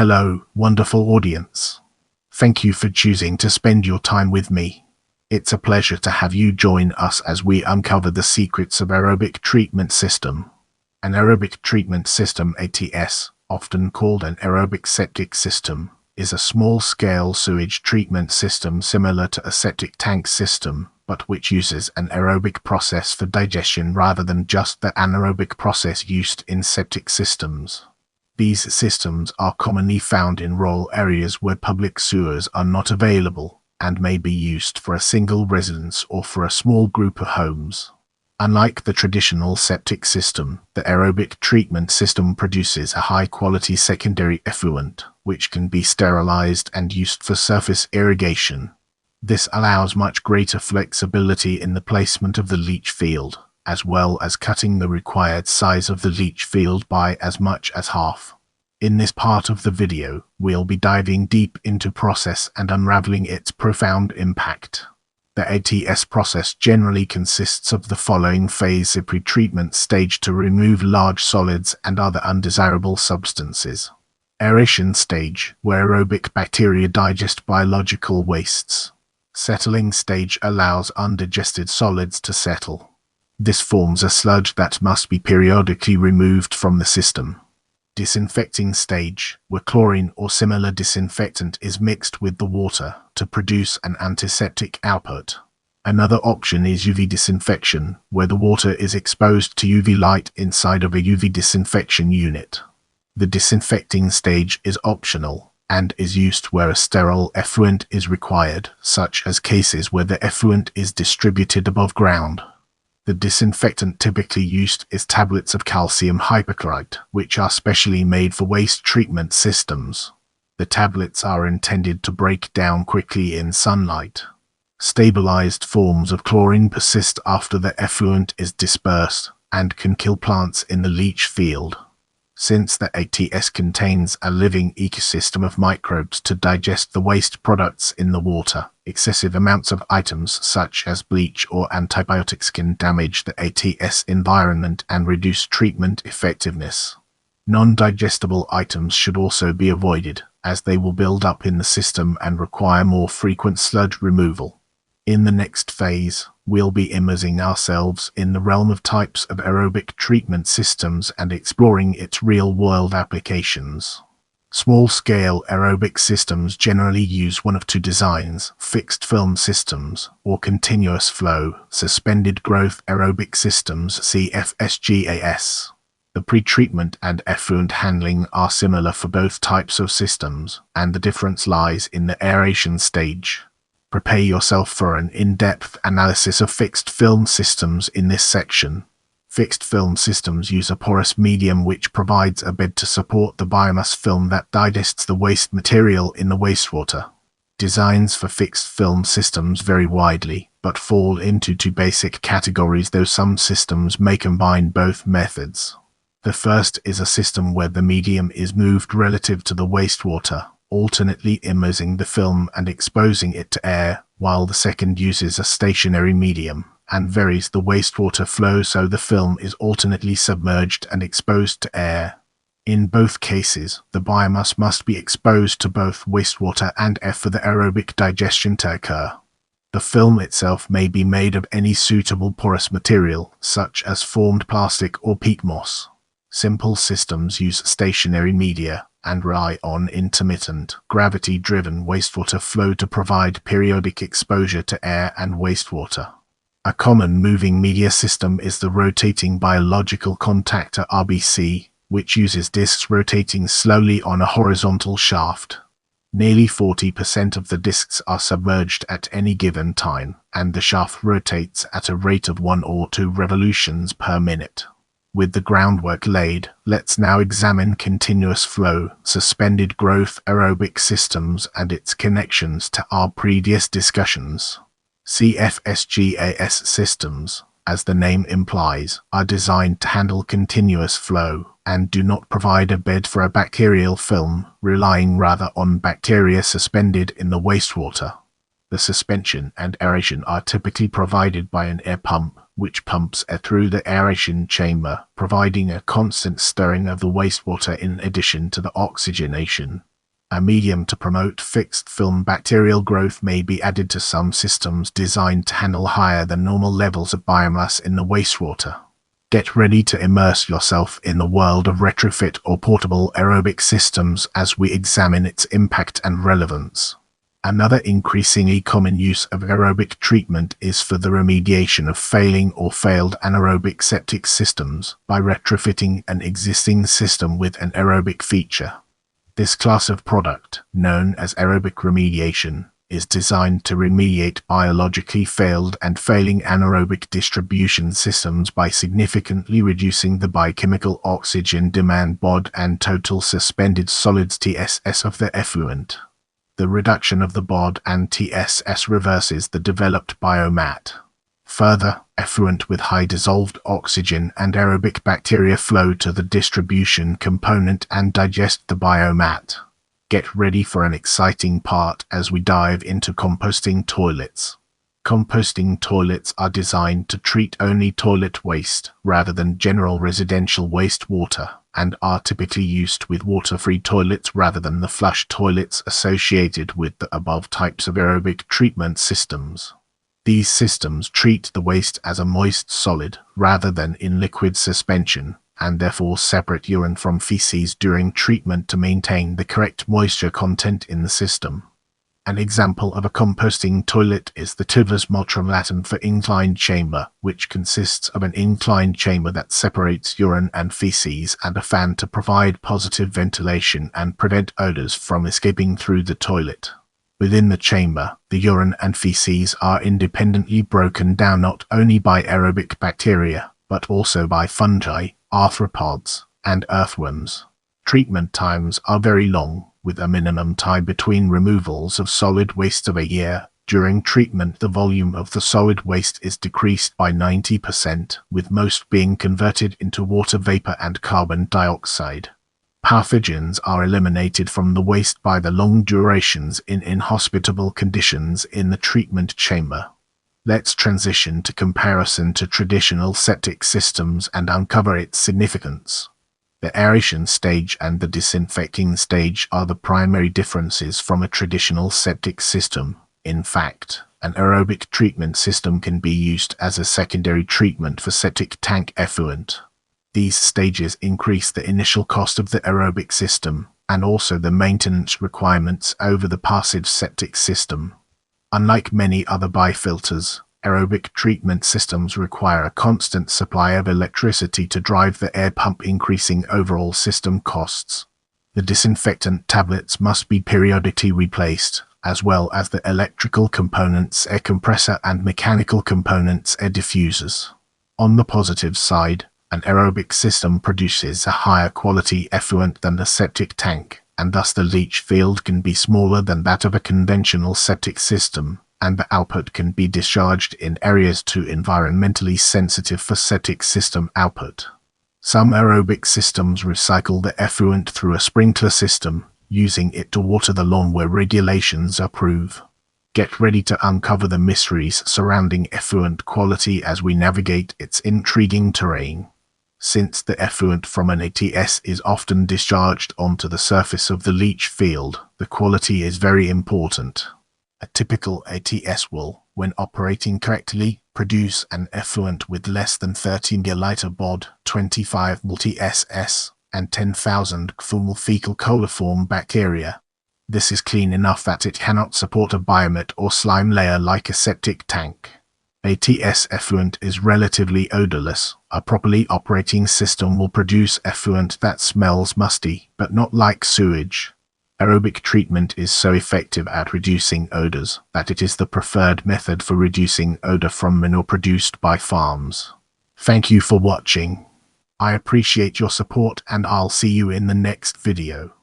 Hello, wonderful audience. Thank you for choosing to spend your time with me. It's a pleasure to have you join us as we uncover the secrets of aerobic treatment system. An aerobic treatment system ATS, often called an aerobic septic system, is a small-scale sewage treatment system similar to a septic tank system, but which uses an aerobic process for digestion rather than just the anaerobic process used in septic systems. These systems are commonly found in rural areas where public sewers are not available and may be used for a single residence or for a small group of homes. Unlike the traditional septic system, the aerobic treatment system produces a high-quality secondary effluent, which can be sterilized and used for surface irrigation. This allows much greater flexibility in the placement of the leach field, as well as cutting the required size of the leach field by as much as half. In this part of the video, we'll be diving deep into process and unraveling its profound impact. The ATS process generally consists of the following phase: a pre-treatment stage to remove large solids and other undesirable substances. Aeration stage, where aerobic bacteria digest biological wastes. Settling stage allows undigested solids to settle. This forms a sludge that must be periodically removed from the system. Disinfecting stage, where chlorine or similar disinfectant is mixed with the water to produce an antiseptic output. Another option is UV disinfection, where the water is exposed to UV light inside of a UV disinfection unit. The disinfecting stage is optional and is used where a sterile effluent is required, such as cases where the effluent is distributed above ground. The disinfectant typically used is tablets of calcium hypochlorite, which are specially made for waste treatment systems. The tablets are intended to break down quickly in sunlight. Stabilized forms of chlorine persist after the effluent is dispersed and can kill plants in the leach field. Since the ATS contains a living ecosystem of microbes to digest the waste products in the water, excessive amounts of items such as bleach or antibiotics can damage the ATS environment and reduce treatment effectiveness. Non-digestible items should also be avoided, as they will build up in the system and require more frequent sludge removal. In the next phase, we'll be immersing ourselves in the realm of types of aerobic treatment systems and exploring its real-world applications. Small-scale aerobic systems generally use one of two designs: fixed film systems or continuous flow, suspended growth aerobic systems (CFSGAS). The pre-treatment and effluent handling are similar for both types of systems, and the difference lies in the aeration stage. Prepare yourself for an in-depth analysis of fixed film systems in this section. Fixed film systems use a porous medium which provides a bed to support the biomass film that digests the waste material in the wastewater. Designs for fixed film systems vary widely, but fall into two basic categories, though some systems may combine both methods. The first is a system where the medium is moved relative to the wastewater, alternately immersing the film and exposing it to air, while the second uses a stationary medium and varies the wastewater flow so the film is alternately submerged and exposed to air. In both cases, the biomass must be exposed to both wastewater and air for the aerobic digestion to occur. The film itself may be made of any suitable porous material, such as formed plastic or peat moss. Simple systems use stationary media and rely on intermittent, gravity-driven wastewater flow to provide periodic exposure to air and wastewater. A common moving media system is the rotating biological contactor (RBC), which uses discs rotating slowly on a horizontal shaft. Nearly 40% of the discs are submerged at any given time, and the shaft rotates at a rate of 1 or 2 revolutions per minute. With the groundwork laid, let's now examine continuous flow, suspended growth aerobic systems and its connections to our previous discussions. CFSGAS systems, as the name implies, are designed to handle continuous flow and do not provide a bed for a bacterial film, relying rather on bacteria suspended in the wastewater. The suspension and aeration are typically provided by an air pump, which pumps air through the aeration chamber, providing a constant stirring of the wastewater in addition to the oxygenation. A medium to promote fixed film bacterial growth may be added to some systems designed to handle higher than normal levels of biomass in the wastewater. Get ready to immerse yourself in the world of retrofit or portable aerobic systems as we examine its impact and relevance. Another increasingly common use of aerobic treatment is for the remediation of failing or failed anaerobic septic systems by retrofitting an existing system with an aerobic feature. This class of product, known as aerobic remediation, is designed to remediate biologically failed and failing anaerobic distribution systems by significantly reducing the biochemical oxygen demand BOD and total suspended solids TSS of the effluent. The reduction of the BOD and TSS reverses the developed biomat. Further, effluent with high dissolved oxygen and aerobic bacteria flow to the distribution component and digest the biomat. Get ready for an exciting part as we dive into composting toilets. Composting toilets are designed to treat only toilet waste rather than general residential wastewater, and are typically used with water-free toilets rather than the flush toilets associated with the above types of aerobic treatment systems. These systems treat the waste as a moist solid rather than in liquid suspension, and therefore separate urine from feces during treatment to maintain the correct moisture content in the system. An example of a composting toilet is the tubulus multilateral for inclined chamber, which consists of an inclined chamber that separates urine and feces and a fan to provide positive ventilation and prevent odors from escaping through the toilet. Within the chamber, the urine and feces are independently broken down not only by aerobic bacteria, but also by fungi, arthropods, and earthworms. Treatment times are very long, with a minimum time between removals of solid waste of a year. During treatment, the volume of the solid waste is decreased by 90%, with most being converted into water vapor and carbon dioxide. Pathogens are eliminated from the waste by the long durations in inhospitable conditions in the treatment chamber. Let's transition to comparison to traditional septic systems and uncover its significance. The aeration stage and the disinfecting stage are the primary differences from a traditional septic system. In fact, an aerobic treatment system can be used as a secondary treatment for septic tank effluent. These stages increase the initial cost of the aerobic system, and also the maintenance requirements over the passive septic system. Unlike many other bifilters, aerobic treatment systems require a constant supply of electricity to drive the air pump, increasing overall system costs. The disinfectant tablets must be periodically replaced, as well as the electrical components, air compressor, and mechanical components, air diffusers. On the positive side, an aerobic system produces a higher quality effluent than the septic tank, and thus the leach field can be smaller than that of a conventional septic system, and the output can be discharged in areas too environmentally sensitive for septic system output. Some aerobic systems recycle the effluent through a sprinkler system, using it to water the lawn where regulations approve. Get ready to uncover the mysteries surrounding effluent quality as we navigate its intriguing terrain. Since the effluent from an ATS is often discharged onto the surface of the leach field, the quality is very important. A typical ATS will, when operating correctly, produce an effluent with less than 13 milliliter BOD, 25 TSS, and 10,000 fecal coliform bacteria. This is clean enough that it cannot support a biomat or slime layer like a septic tank. ATS effluent is relatively odorless. A properly operating system will produce effluent that smells musty, but not like sewage. Aerobic treatment is so effective at reducing odors that it is the preferred method for reducing odor from manure produced by farms. Thank you for watching. I appreciate your support, and I'll see you in the next video.